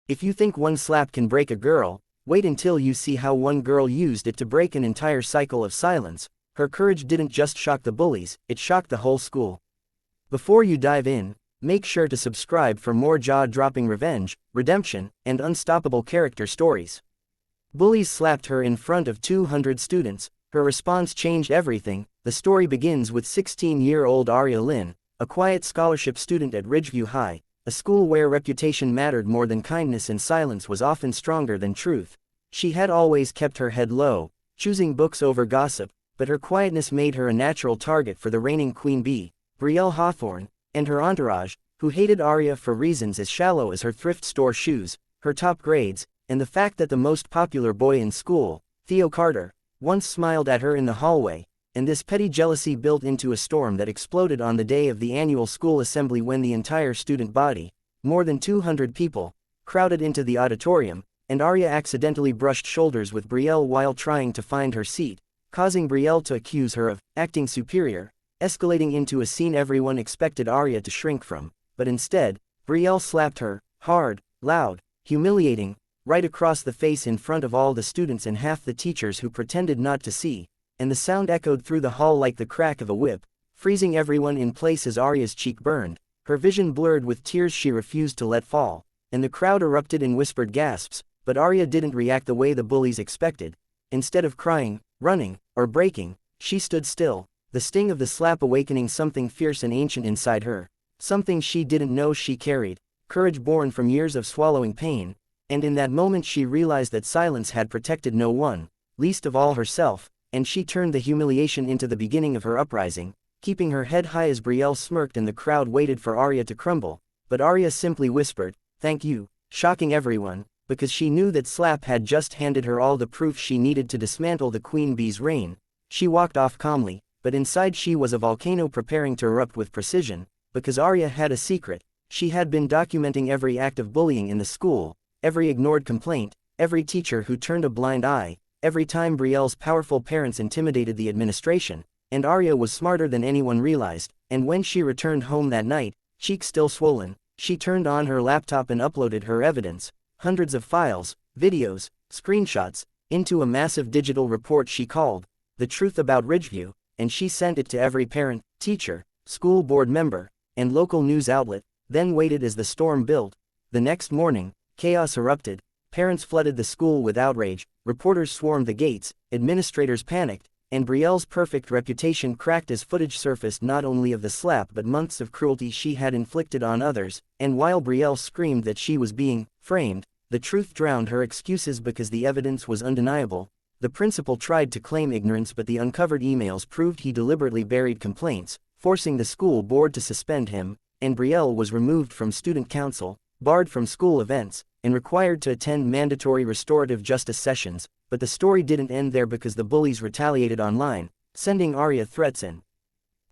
If you think one slap can break a girl, wait until you see how one girl used it to break an entire cycle of silence. Her courage didn't just shock the bullies, it shocked the whole school. Before you dive in, make sure to subscribe for more jaw-dropping revenge, redemption, and unstoppable character stories. Bullies slapped her in front of 200 students. Her response changed everything. The story begins with 16-year-old Arya Lynn, a quiet scholarship student at Ridgeview High, a school where reputation mattered more than kindness and silence was often stronger than truth. She had always kept her head low, choosing books over gossip, but her quietness made her a natural target for the reigning queen bee, Brielle Hawthorne, and her entourage, who hated Arya for reasons as shallow as her thrift store shoes, her top grades, and the fact that the most popular boy in school, Theo Carter, once smiled at her in the hallway, and this petty jealousy built into a storm that exploded on the day of the annual school assembly when the entire student body, more than 200 people, crowded into the auditorium, and Arya accidentally brushed shoulders with Brielle while trying to find her seat, causing Brielle to accuse her of acting superior, escalating into a scene everyone expected Arya to shrink from, but instead, Brielle slapped her, hard, loud, humiliating, right across the face in front of all the students and half the teachers who pretended not to see, and the sound echoed through the hall like the crack of a whip, freezing everyone in place as Arya's cheek burned, her vision blurred with tears she refused to let fall, and the crowd erupted in whispered gasps, but Arya didn't react the way the bullies expected. Instead of crying, running, or breaking, she stood still, the sting of the slap awakening something fierce and ancient inside her, something she didn't know she carried, courage born from years of swallowing pain. And in that moment she realized that silence had protected no one, least of all herself, and she turned the humiliation into the beginning of her uprising, keeping her head high as Brielle smirked and the crowd waited for Arya to crumble, but Arya simply whispered, "Thank you," shocking everyone, because she knew that slap had just handed her all the proof she needed to dismantle the queen bee's reign. She walked off calmly, but inside she was a volcano preparing to erupt with precision, because Arya had a secret. She had been documenting every act of bullying in the school, every ignored complaint, every teacher who turned a blind eye, every time Brielle's powerful parents intimidated the administration, and Arya was smarter than anyone realized, and when she returned home that night, cheeks still swollen, she turned on her laptop and uploaded her evidence, hundreds of files, videos, screenshots, into a massive digital report she called, "The Truth About Ridgeview," and she sent it to every parent, teacher, school board member, and local news outlet, then waited as the storm built. The next morning, chaos erupted, parents flooded the school with outrage, reporters swarmed the gates, administrators panicked, and Brielle's perfect reputation cracked as footage surfaced not only of the slap but months of cruelty she had inflicted on others, and while Brielle screamed that she was being framed, the truth drowned her excuses because the evidence was undeniable. The principal tried to claim ignorance but the uncovered emails proved he deliberately buried complaints, forcing the school board to suspend him, and Brielle was removed from student council, barred from school events, and required to attend mandatory restorative justice sessions, but the story didn't end there because the bullies retaliated online, sending Arya threats and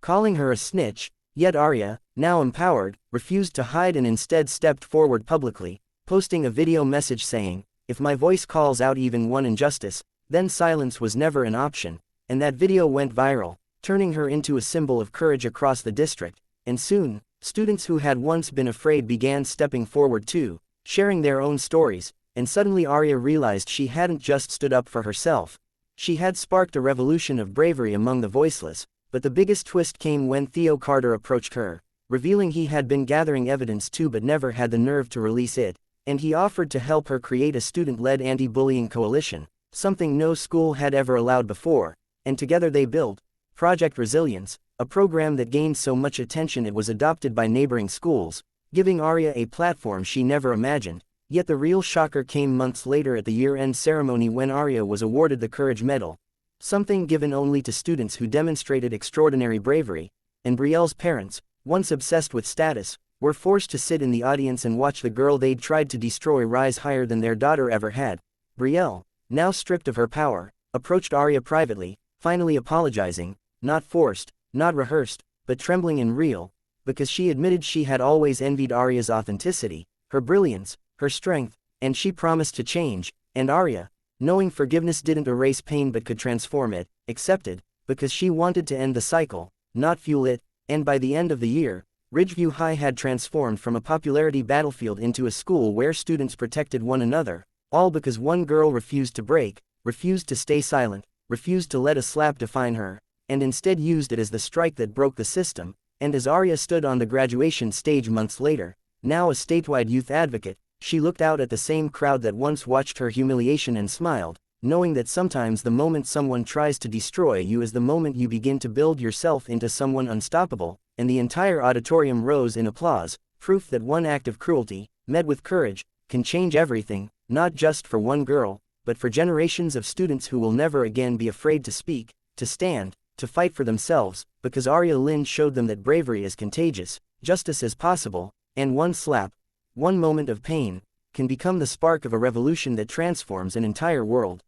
calling her a snitch, yet Arya, now empowered, refused to hide and instead stepped forward publicly, posting a video message saying, "If my voice calls out even one injustice, then silence was never an option," and that video went viral, turning her into a symbol of courage across the district, and soon, students who had once been afraid began stepping forward too, sharing their own stories, and suddenly Arya realized she hadn't just stood up for herself. She had sparked a revolution of bravery among the voiceless, but the biggest twist came when Theo Carter approached her, revealing he had been gathering evidence too but never had the nerve to release it, and he offered to help her create a student-led anti-bullying coalition, something no school had ever allowed before, and together they built Project Resilience, a program that gained so much attention it was adopted by neighboring schools, giving Arya a platform she never imagined. Yet the real shocker came months later at the year-end ceremony when Arya was awarded the Courage Medal, something given only to students who demonstrated extraordinary bravery, and Brielle's parents, once obsessed with status, were forced to sit in the audience and watch the girl they'd tried to destroy rise higher than their daughter ever had. Brielle, now stripped of her power, approached Arya privately, finally apologizing, not forced, not rehearsed, but trembling and real, because she admitted she had always envied Arya's authenticity, her brilliance, her strength, and she promised to change, and Arya, knowing forgiveness didn't erase pain but could transform it, accepted, because she wanted to end the cycle, not fuel it, and by the end of the year, Ridgeview High had transformed from a popularity battlefield into a school where students protected one another, all because one girl refused to break, refused to stay silent, refused to let a slap define her, and instead used it as the strike that broke the system. And as Arya stood on the graduation stage months later, now a statewide youth advocate, she looked out at the same crowd that once watched her humiliation and smiled, knowing that sometimes the moment someone tries to destroy you is the moment you begin to build yourself into someone unstoppable. And the entire auditorium rose in applause, proof that one act of cruelty, met with courage, can change everything, not just for one girl, but for generations of students who will never again be afraid to speak, to stand, to fight for themselves, because Arya Lynn showed them that bravery is contagious, justice is possible, and one slap, one moment of pain, can become the spark of a revolution that transforms an entire world.